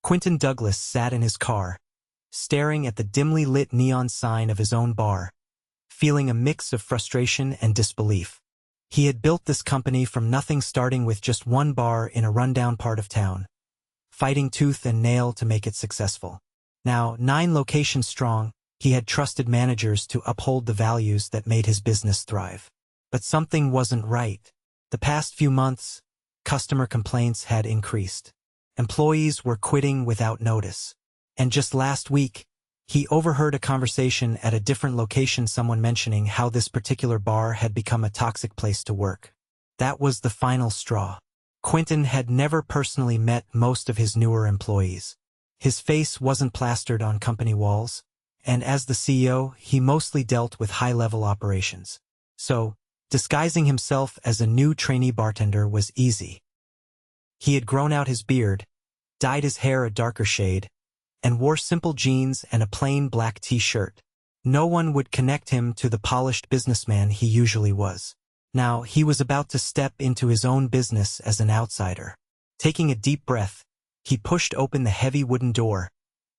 Quentin Douglas sat in his car, staring at the dimly lit neon sign of his own bar, feeling a mix of frustration and disbelief. He had built this company from nothing, starting with just one bar in a rundown part of town, fighting tooth and nail to make it successful. Now, 9 locations strong, he had trusted managers to uphold the values that made his business thrive. But something wasn't right. The past few months, customer complaints had increased. Employees were quitting without notice. And just last week, he overheard a conversation at a different location, someone mentioning how this particular bar had become a toxic place to work. That was the final straw. Quentin had never personally met most of his newer employees. His face wasn't plastered on company walls, and as the CEO, he mostly dealt with high-level operations. So, disguising himself as a new trainee bartender was easy. He had grown out his beard, dyed his hair a darker shade, and wore simple jeans and a plain black t-shirt. No one would connect him to the polished businessman he usually was. Now, he was about to step into his own business as an outsider. Taking a deep breath, he pushed open the heavy wooden door,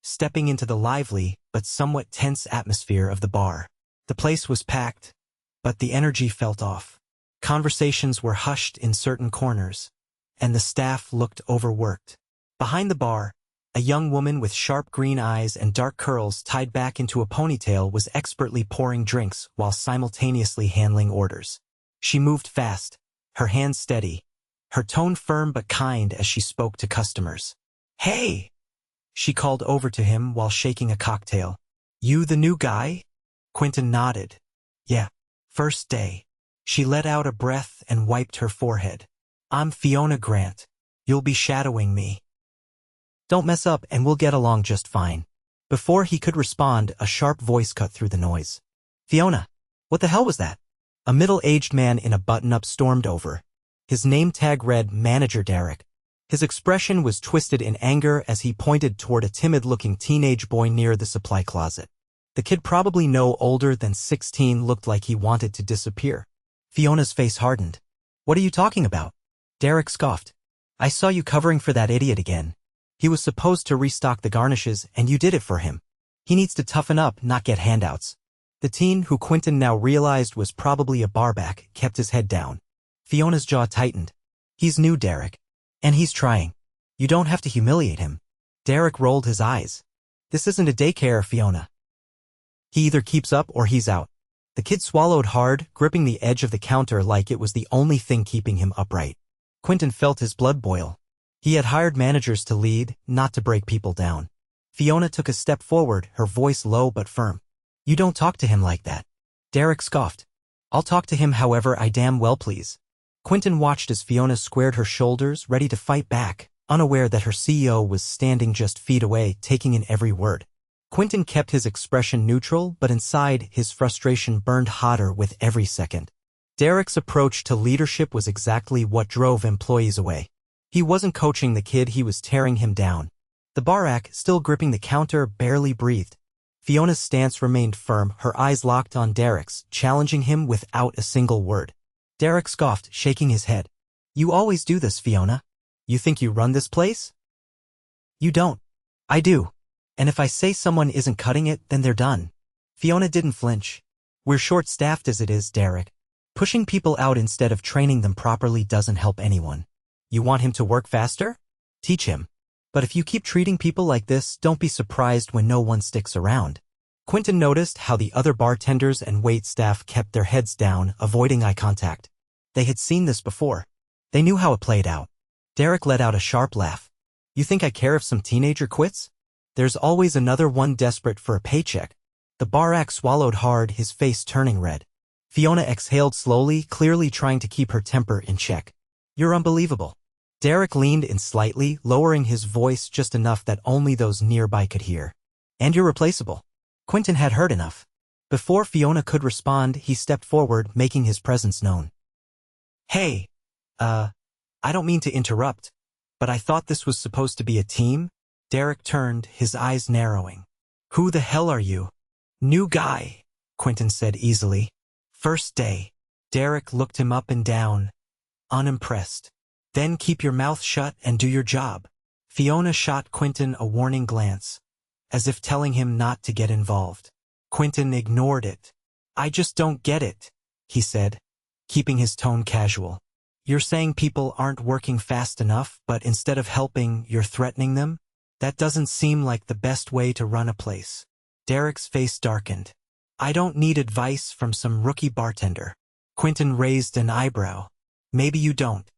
stepping into the lively but somewhat tense atmosphere of the bar. The place was packed, but the energy felt off. Conversations were hushed in certain corners, and the staff looked overworked. Behind the bar, a young woman with sharp green eyes and dark curls tied back into a ponytail was expertly pouring drinks while simultaneously handling orders. She moved fast, her hands steady, her tone firm but kind as she spoke to customers. "Hey!" she called over to him while shaking a cocktail. "You the new guy?" Quentin nodded. "Yeah, first day." She let out a breath and wiped her forehead. "I'm Fiona Grant. You'll be shadowing me. Don't mess up and we'll get along just fine." Before he could respond, a sharp voice cut through the noise. "Fiona, what the hell was that?" A middle-aged man in a button-up stormed over. His name tag read Manager Derek. His expression was twisted in anger as he pointed toward a timid-looking teenage boy near the supply closet. The kid, probably no older than 16, looked like he wanted to disappear. Fiona's face hardened. "What are you talking about?" Derek scoffed. "I saw you covering for that idiot again. He was supposed to restock the garnishes, and you did it for him. He needs to toughen up, not get handouts." The teen, who Quentin now realized was probably a barback, kept his head down. Fiona's jaw tightened. "He's new, Derek. And he's trying. You don't have to humiliate him." Derek rolled his eyes. "This isn't a daycare, Fiona. He either keeps up or he's out." The kid swallowed hard, gripping the edge of the counter like it was the only thing keeping him upright. Quentin felt his blood boil. He had hired managers to lead, not to break people down. Fiona took a step forward, her voice low but firm. "You don't talk to him like that." Derek scoffed. "I'll talk to him however I damn well please." Quentin watched as Fiona squared her shoulders, ready to fight back, unaware that her CEO was standing just feet away, taking in every word. Quentin kept his expression neutral, but inside, his frustration burned hotter with every second. Derek's approach to leadership was exactly what drove employees away. He wasn't coaching the kid, he was tearing him down. The barack, still gripping the counter, barely breathed. Fiona's stance remained firm, her eyes locked on Derek's, challenging him without a single word. Derek scoffed, shaking his head. "You always do this, Fiona. You think you run this place? You don't. I do. And if I say someone isn't cutting it, then they're done." Fiona didn't flinch. "We're short-staffed as it is, Derek. Pushing people out instead of training them properly doesn't help anyone. You want him to work faster? Teach him. But if you keep treating people like this, don't be surprised when no one sticks around." Quentin noticed how the other bartenders and wait staff kept their heads down, avoiding eye contact. They had seen this before. They knew how it played out. Derek let out a sharp laugh. "You think I care if some teenager quits? There's always another one desperate for a paycheck." The barack swallowed hard, his face turning red. Fiona exhaled slowly, clearly trying to keep her temper in check. "You're unbelievable." Derek leaned in slightly, lowering his voice just enough that only those nearby could hear. "And you're replaceable." Quentin had heard enough. Before Fiona could respond, he stepped forward, making his presence known. "Hey, I don't mean to interrupt, but I thought this was supposed to be a team." Derek turned, his eyes narrowing. "Who the hell are you?" "New guy," Quentin said easily. "First day." Derek looked him up and down, unimpressed. "Then keep your mouth shut and do your job." Fiona shot Quentin a warning glance, as if telling him not to get involved. Quentin ignored it. "I just don't get it," he said, keeping his tone casual. "You're saying people aren't working fast enough, but instead of helping, you're threatening them? That doesn't seem like the best way to run a place." Derek's face darkened. "I don't need advice from some rookie bartender." Quentin raised an eyebrow. "Maybe you don't.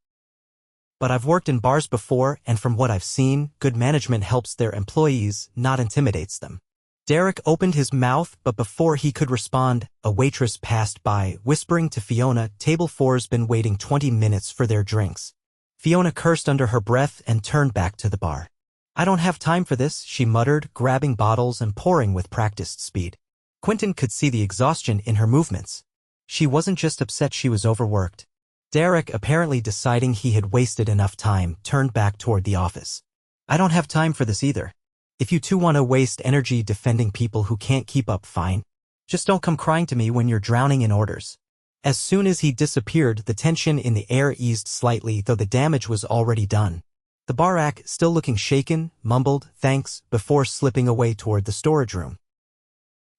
But I've worked in bars before, and from what I've seen, good management helps their employees, not intimidates them." Derek opened his mouth, but before he could respond, a waitress passed by, whispering to Fiona, "Table 4's been waiting 20 minutes for their drinks." Fiona cursed under her breath and turned back to the bar. "I don't have time for this," she muttered, grabbing bottles and pouring with practiced speed. Quentin could see the exhaustion in her movements. She wasn't just upset, she was overworked. Derek, apparently deciding he had wasted enough time, turned back toward the office. "I don't have time for this either. If you two want to waste energy defending people who can't keep up, fine. Just don't come crying to me when you're drowning in orders." As soon as he disappeared, the tension in the air eased slightly, though the damage was already done. The bar-ack, still looking shaken, mumbled, "Thanks," before slipping away toward the storage room.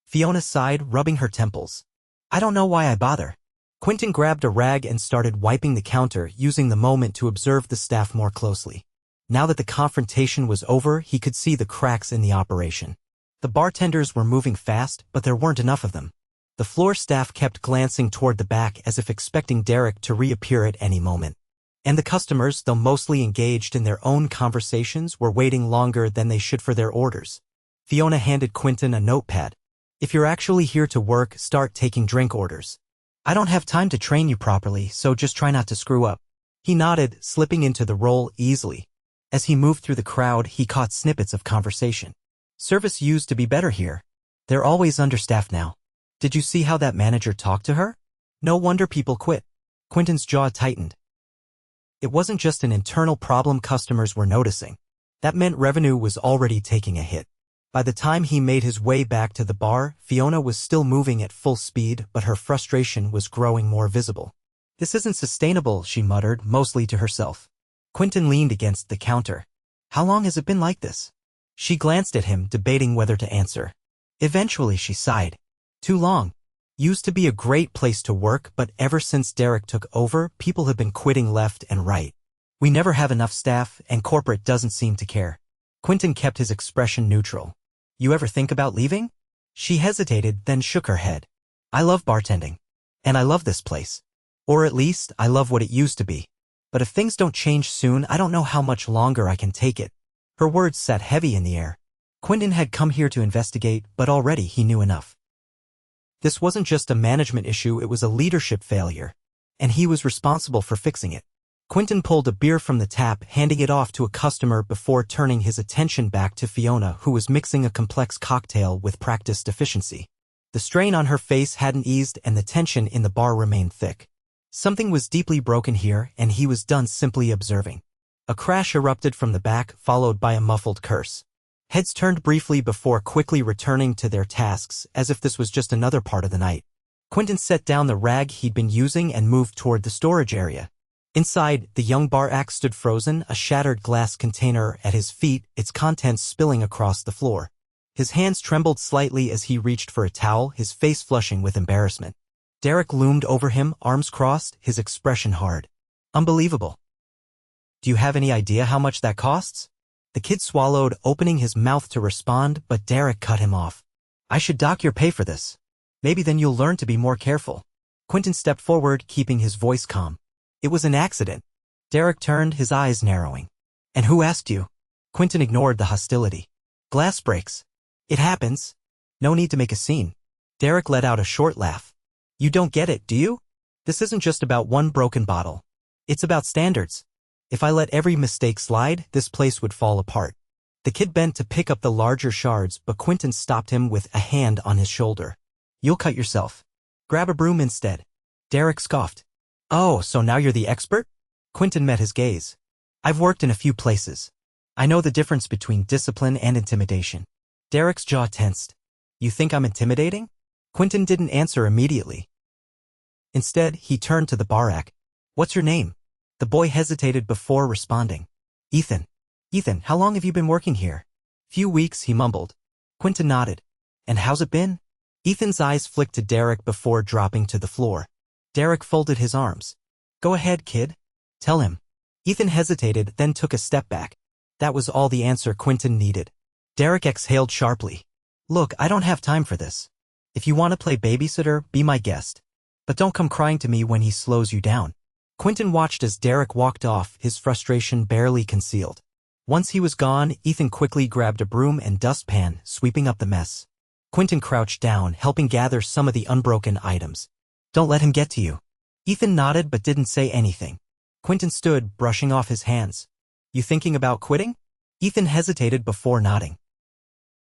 Fiona sighed, rubbing her temples. "I don't know why I bother." Quentin grabbed a rag and started wiping the counter, using the moment to observe the staff more closely. Now that the confrontation was over, he could see the cracks in the operation. The bartenders were moving fast, but there weren't enough of them. The floor staff kept glancing toward the back as if expecting Derek to reappear at any moment. And the customers, though mostly engaged in their own conversations, were waiting longer than they should for their orders. Fiona handed Quentin a notepad. "If you're actually here to work, start taking drink orders. I don't have time to train you properly, so just try not to screw up." He nodded, slipping into the role easily. As he moved through the crowd, he caught snippets of conversation. "Service used to be better here. They're always understaffed now. Did you see how that manager talked to her? No wonder people quit." Quentin's jaw tightened. It wasn't just an internal problem customers were noticing. That meant revenue was already taking a hit. By the time he made his way back to the bar, Fiona was still moving at full speed, but her frustration was growing more visible. "This isn't sustainable," she muttered, mostly to herself. Quentin leaned against the counter. "How long has it been like this?" She glanced at him, debating whether to answer. Eventually she sighed. "Too long. Used to be a great place to work, but ever since Derek took over, people have been quitting left and right. We never have enough staff, and corporate doesn't seem to care." Quentin kept his expression neutral. "You ever think about leaving?" She hesitated, then shook her head. "I love bartending. And I love this place. Or at least, I love what it used to be. But if things don't change soon, I don't know how much longer I can take it." Her words sat heavy in the air. Quentin had come here to investigate, but already he knew enough. This wasn't just a management issue, it was a leadership failure. And he was responsible for fixing it. Quentin pulled a beer from the tap, handing it off to a customer before turning his attention back to Fiona, who was mixing a complex cocktail with practiced efficiency. The strain on her face hadn't eased, and the tension in the bar remained thick. Something was deeply broken here, and he was done simply observing. A crash erupted from the back, followed by a muffled curse. Heads turned briefly before quickly returning to their tasks, as if this was just another part of the night. Quentin set down the rag he'd been using and moved toward the storage area. Inside, the young bar-ack stood frozen, a shattered glass container at his feet, its contents spilling across the floor. His hands trembled slightly as he reached for a towel, his face flushing with embarrassment. Derek loomed over him, arms crossed, his expression hard. "Unbelievable. Do you have any idea how much that costs?" The kid swallowed, opening his mouth to respond, but Derek cut him off. "I should dock your pay for this. Maybe then you'll learn to be more careful." Quentin stepped forward, keeping his voice calm. "It was an accident." Derek turned, his eyes narrowing. "And who asked you?" Quentin ignored the hostility. "Glass breaks. It happens. No need to make a scene." Derek let out a short laugh. "You don't get it, do you? This isn't just about one broken bottle. It's about standards. If I let every mistake slide, this place would fall apart." The kid bent to pick up the larger shards, but Quentin stopped him with a hand on his shoulder. "You'll cut yourself. Grab a broom instead." Derek scoffed. "Oh, so now you're the expert?" Quentin met his gaze. "I've worked in a few places. I know the difference between discipline and intimidation." Derek's jaw tensed. "You think I'm intimidating?" Quentin didn't answer immediately. Instead, he turned to the bar-ack. "What's your name?" The boy hesitated before responding. "Ethan." Ethan, how long have you been working here? Few weeks, he mumbled. Quentin nodded. And how's it been? Ethan's eyes flicked to Derek before dropping to the floor. Derek folded his arms. Go ahead, kid. Tell him. Ethan hesitated, then took a step back. That was all the answer Quentin needed. Derek exhaled sharply. Look, I don't have time for this. If you want to play babysitter, be my guest. But don't come crying to me when he slows you down. Quentin watched as Derek walked off, his frustration barely concealed. Once he was gone, Ethan quickly grabbed a broom and dustpan, sweeping up the mess. Quentin crouched down, helping gather some of the unbroken items. Don't let him get to you. Ethan nodded but didn't say anything. Quentin stood, brushing off his hands. You thinking about quitting? Ethan hesitated before nodding.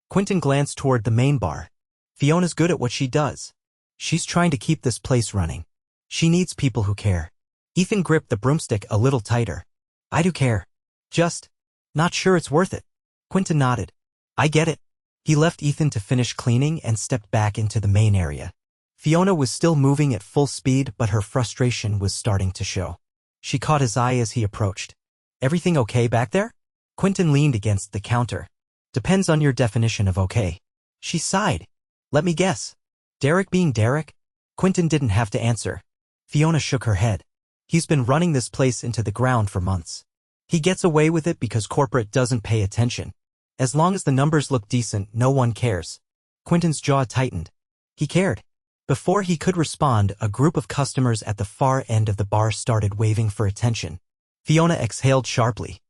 Quentin glanced toward the main bar. Fiona's good at what she does. She's trying to keep this place running. She needs people who care. Ethan gripped the broomstick a little tighter. I do care. Just not sure it's worth it. Quentin nodded. I get it. He left Ethan to finish cleaning and stepped back into the main area. Fiona was still moving at full speed, but her frustration was starting to show. She caught his eye as he approached. Everything okay back there? Quentin leaned against the counter. Depends on your definition of okay. She sighed. Let me guess. Derek being Derek? Quentin didn't have to answer. Fiona shook her head. He's been running this place into the ground for months. He gets away with it because corporate doesn't pay attention. As long as the numbers look decent, no one cares. Quentin's jaw tightened. He cared. Before he could respond, a group of customers at the far end of the bar started waving for attention. Fiona exhaled sharply.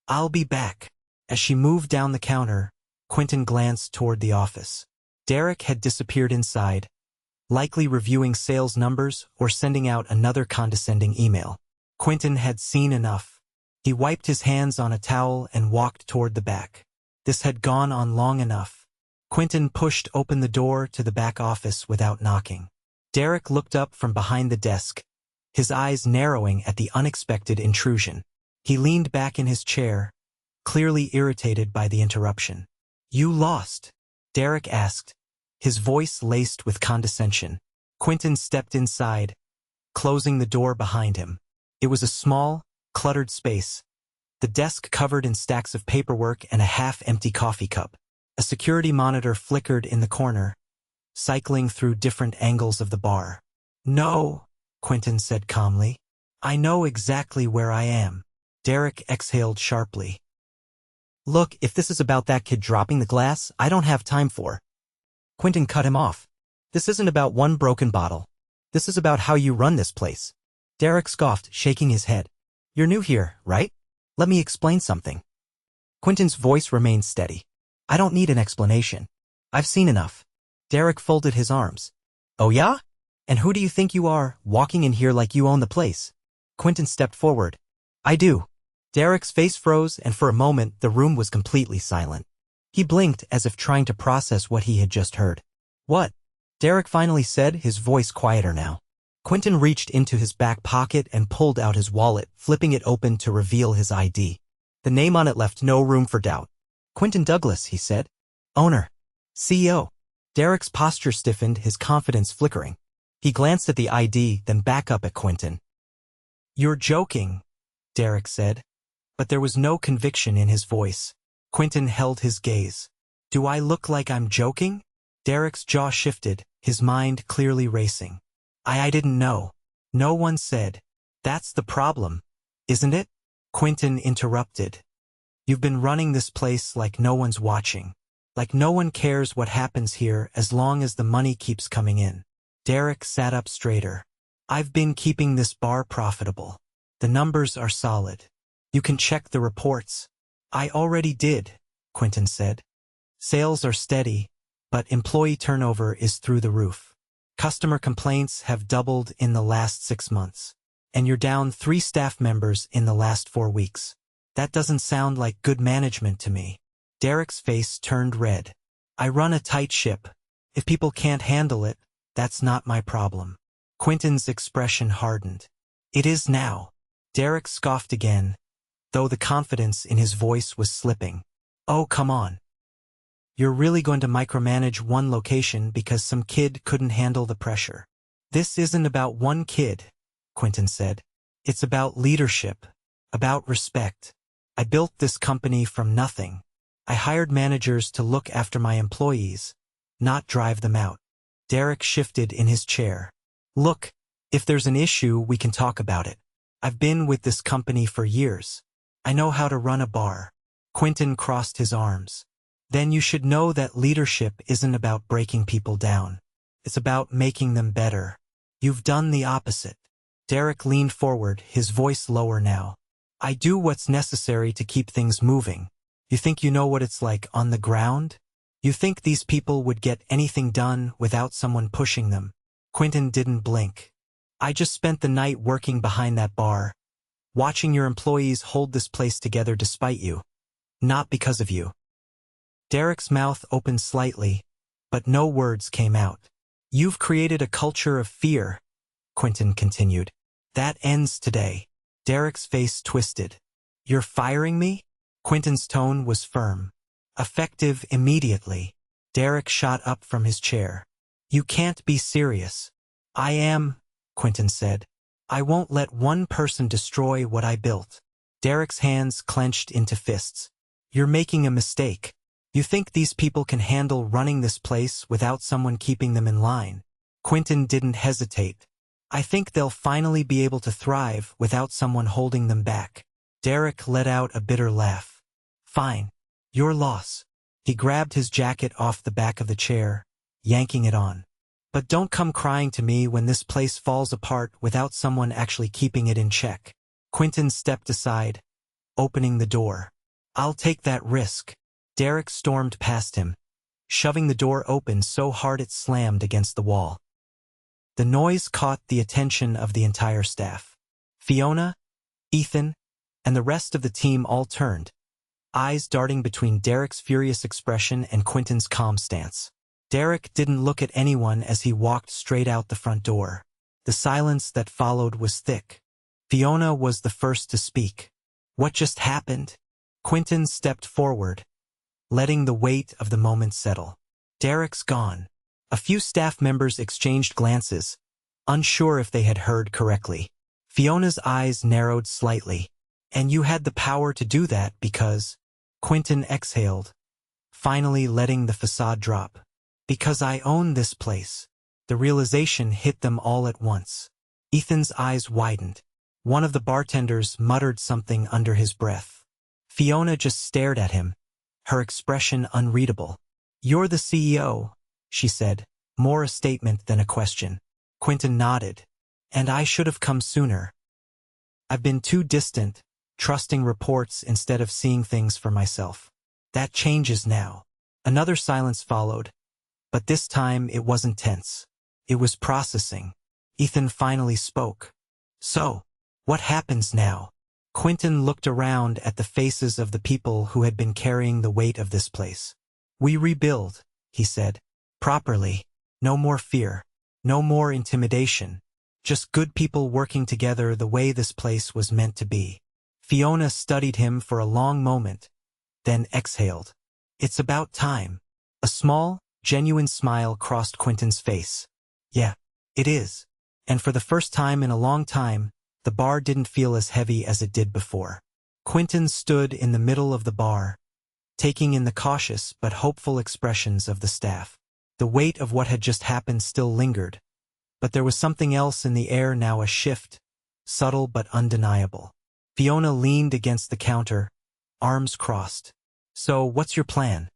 I'll be back. As she moved down the counter, Quentin glanced toward the office. Derek had disappeared inside, likely reviewing sales numbers or sending out another condescending email. Quentin had seen enough. He wiped his hands on a towel and walked toward the back. This had gone on long enough. Quentin pushed open the door to the back office without knocking. Derek looked up from behind the desk, his eyes narrowing at the unexpected intrusion. He leaned back in his chair, clearly irritated by the interruption. You lost? Derek asked, his voice laced with condescension. Quentin stepped inside, closing the door behind him. It was a small, cluttered space, the desk covered in stacks of paperwork and a half-empty coffee cup. A security monitor flickered in the corner, cycling through different angles of the bar. No, Quentin said calmly. I know exactly where I am. Derek exhaled sharply. Look, if this is about that kid dropping the glass, I don't have time for. Quentin cut him off. This isn't about one broken bottle. This is about how you run this place. Derek scoffed, shaking his head. You're new here, right? Let me explain something. Quentin's voice remained steady. I don't need an explanation. I've seen enough. Derek folded his arms. Oh yeah? And who do you think you are, walking in here like you own the place? Quentin stepped forward. I do. Derek's face froze, and for a moment the room was completely silent. He blinked as if trying to process what he had just heard. What? Derek finally said, his voice quieter now. Quentin reached into his back pocket and pulled out his wallet, flipping it open to reveal his ID. The name on it left no room for doubt. Quentin Douglas, he said. Owner. CEO. Derek's posture stiffened, his confidence flickering. He glanced at the ID, then back up at Quentin. You're joking, Derek said. But there was no conviction in his voice. Quentin held his gaze. Do I look like I'm joking? Derek's jaw shifted, his mind clearly racing. I didn't know. No one said. That's the problem, isn't it? Quentin interrupted. You've been running this place like no one's watching. Like no one cares what happens here as long as the money keeps coming in. Derek sat up straighter. I've been keeping this bar profitable. The numbers are solid. You can check the reports. I already did, Quentin said. Sales are steady, but employee turnover is through the roof. Customer complaints have doubled in the last 6 months. And you're down 3 staff members in the last 4 weeks. That doesn't sound like good management to me. Derek's face turned red. I run a tight ship. If people can't handle it, that's not my problem. Quentin's expression hardened. It is now. Derek scoffed again, though the confidence in his voice was slipping. Oh, come on. You're really going to micromanage one location because some kid couldn't handle the pressure. This isn't about one kid, Quentin said. It's about leadership, about respect. I built this company from nothing. I hired managers to look after my employees, not drive them out. Derek shifted in his chair. Look, if there's an issue, we can talk about it. I've been with this company for years. I know how to run a bar. Quentin crossed his arms. Then you should know that leadership isn't about breaking people down. It's about making them better. You've done the opposite. Derek leaned forward, his voice lower now. I do what's necessary to keep things moving. You think you know what it's like on the ground? You think these people would get anything done without someone pushing them? Quentin didn't blink. I just spent the night working behind that bar, watching your employees hold this place together despite you. Not because of you. Derek's mouth opened slightly, but no words came out. You've created a culture of fear, Quentin continued. That ends today. Derek's face twisted. You're firing me? Quentin's tone was firm. Effective immediately. Derek shot up from his chair. You can't be serious. I am, Quentin said. I won't let one person destroy what I built. Derek's hands clenched into fists. You're making a mistake. You think these people can handle running this place without someone keeping them in line? Quentin didn't hesitate. I think they'll finally be able to thrive without someone holding them back. Derek let out a bitter laugh. Fine. Your loss. He grabbed his jacket off the back of the chair, yanking it on. But don't come crying to me when this place falls apart without someone actually keeping it in check. Quentin stepped aside, opening the door. I'll take that risk. Derek stormed past him, shoving the door open so hard it slammed against the wall. The noise caught the attention of the entire staff. Fiona, Ethan, and the rest of the team all turned, eyes darting between Derek's furious expression and Quentin's calm stance. Derek didn't look at anyone as he walked straight out the front door. The silence that followed was thick. Fiona was the first to speak. What just happened? Quentin stepped forward, letting the weight of the moment settle. Derek's gone. A few staff members exchanged glances, unsure if they had heard correctly. Fiona's eyes narrowed slightly. And you had the power to do that because... Quentin exhaled, finally letting the facade drop. Because I own this place. The realization hit them all at once. Ethan's eyes widened. One of the bartenders muttered something under his breath. Fiona just stared at him, her expression unreadable. You're the CEO, she said, more a statement than a question. Quentin nodded. And I should have come sooner. I've been too distant, trusting reports instead of seeing things for myself. That changes now. Another silence followed, but this time it wasn't tense. It was processing. Ethan finally spoke. So, what happens now? Quentin looked around at the faces of the people who had been carrying the weight of this place. We rebuild, he said. Properly. No more fear. No more intimidation. Just good people working together the way this place was meant to be. Fiona studied him for a long moment, then exhaled. It's about time. A small, genuine smile crossed Quentin's face. Yeah, it is. And for the first time in a long time, the bar didn't feel as heavy as it did before. Quentin stood in the middle of the bar, taking in the cautious but hopeful expressions of the staff. The weight of what had just happened still lingered, but there was something else in the air now, a shift, subtle but undeniable. Fiona leaned against the counter, arms crossed. So, what's your plan?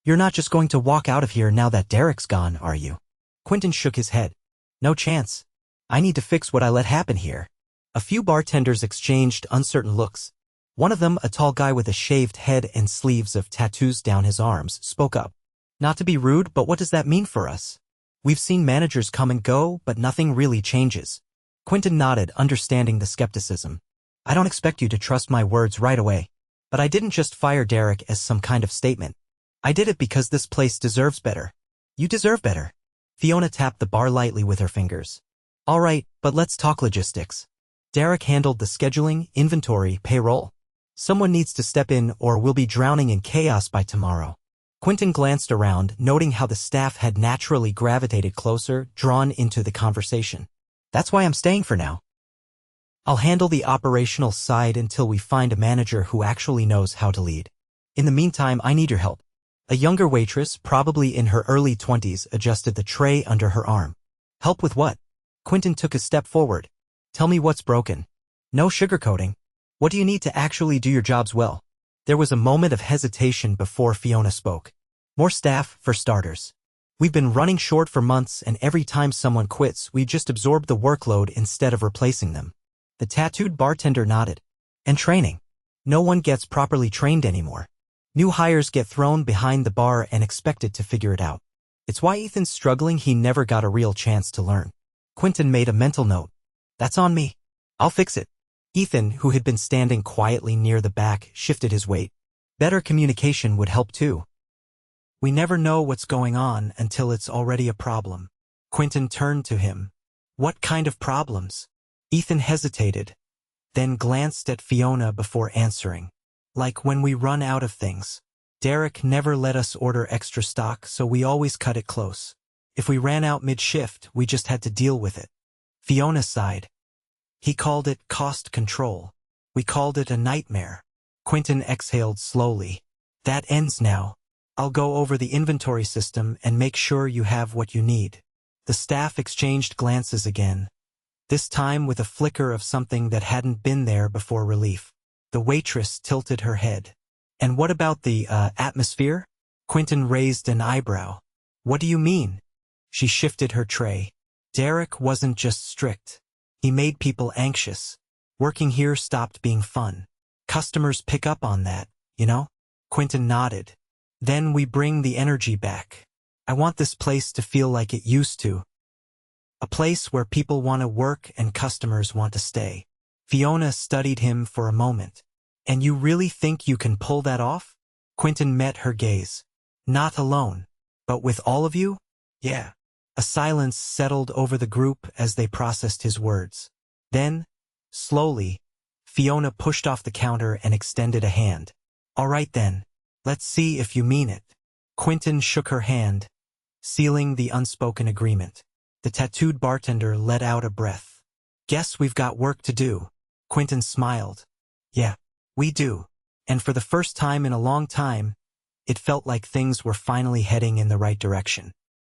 You're not just going to walk out of here now that Derek's gone, are you? Quentin shook his head. No chance. I need to fix what I let happen here. A few bartenders exchanged uncertain looks. One of them, a tall guy with a shaved head and sleeves of tattoos down his arms, spoke up. Not to be rude, but what does that mean for us? We've seen managers come and go, but nothing really changes. Quentin nodded, understanding the skepticism. I don't expect you to trust my words right away. But I didn't just fire Derek as some kind of statement. I did it because this place deserves better. You deserve better. Fiona tapped the bar lightly with her fingers. All right, but let's talk logistics. Derek handled the scheduling, inventory, payroll. Someone needs to step in or we'll be drowning in chaos by tomorrow. Quentin glanced around, noting how the staff had naturally gravitated closer, drawn into the conversation. That's why I'm staying for now. I'll handle the operational side until we find a manager who actually knows how to lead. In the meantime, I need your help. A younger waitress, probably in her early 20s, adjusted the tray under her arm. Help with what? Quentin took a step forward. Tell me what's broken. No sugarcoating. What do you need to actually do your jobs well? There was a moment of hesitation before Fiona spoke. More staff, for starters. We've been running short for months, and every time someone quits, we just absorb the workload instead of replacing them. The tattooed bartender nodded. And training. No one gets properly trained anymore. New hires get thrown behind the bar and expected to figure it out. It's why Ethan's struggling. He never got a real chance to learn. Quentin made a mental note. That's on me. I'll fix it. Ethan, who had been standing quietly near the back, shifted his weight. Better communication would help too. We never know what's going on until it's already a problem. Quentin turned to him. What kind of problems? Ethan hesitated, then glanced at Fiona before answering. Like when we run out of things. Derek never let us order extra stock, so we always cut it close. If we ran out mid-shift, we just had to deal with it. Fiona sighed. He called it cost control. We called it a nightmare. Quentin exhaled slowly. That ends now. I'll go over the inventory system and make sure you have what you need. The staff exchanged glances again, this time with a flicker of something that hadn't been there before relief. The waitress tilted her head. And what about the, atmosphere? Quentin raised an eyebrow. What do you mean? She shifted her tray. Derek wasn't just strict. He made people anxious. Working here stopped being fun. Customers pick up on that, you know? Quentin nodded. Then we bring the energy back. I want this place to feel like it used to. A place where people want to work and customers want to stay. Fiona studied him for a moment. And you really think you can pull that off? Quentin met her gaze. Not alone. But with all of you? Yeah. A silence settled over the group as they processed his words. Then, slowly, Fiona pushed off the counter and extended a hand. All right then. Let's see if you mean it. Quentin shook her hand, sealing the unspoken agreement. The tattooed bartender let out a breath. Guess we've got work to do. Quentin smiled. Yeah, we do. And for the first time in a long time, it felt like things were finally heading in the right direction.